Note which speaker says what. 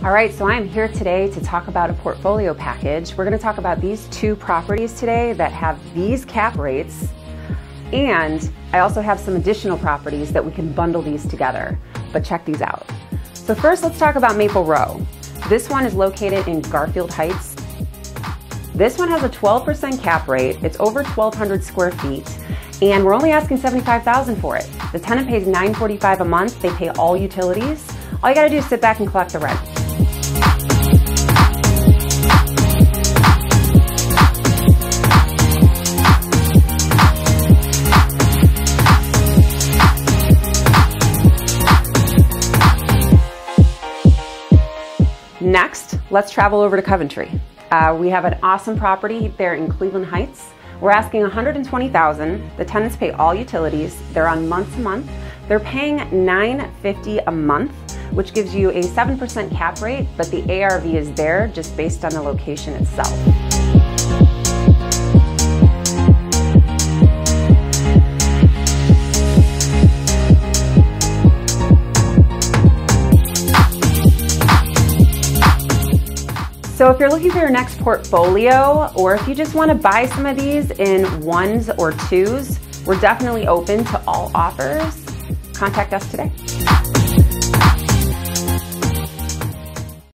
Speaker 1: All right, so I'm here today to talk about a portfolio package. We're going to talk about these two properties today that have these cap rates, and I also have some additional properties that we can bundle these together. But check these out. So first, let's talk about Maple Row. This one is located in Garfield Heights. This one has a 12% cap rate. It's over 1,200 square feet, and we're only asking $75,000 for it. The tenant pays $945 a month. They pay all utilities. All you gotta do is sit back and collect the rent. Next, let's travel over to Coventry. We have an awesome property there in Cleveland Heights. We're asking $120,000. The tenants pay all utilities. They're on month to month. They're paying $950 a month, which gives you a 7% cap rate, but the ARV is there just based on the location itself. So if you're looking for your next portfolio, or if you just want to buy some of these in ones or twos, we're definitely open to all offers. Contact us today.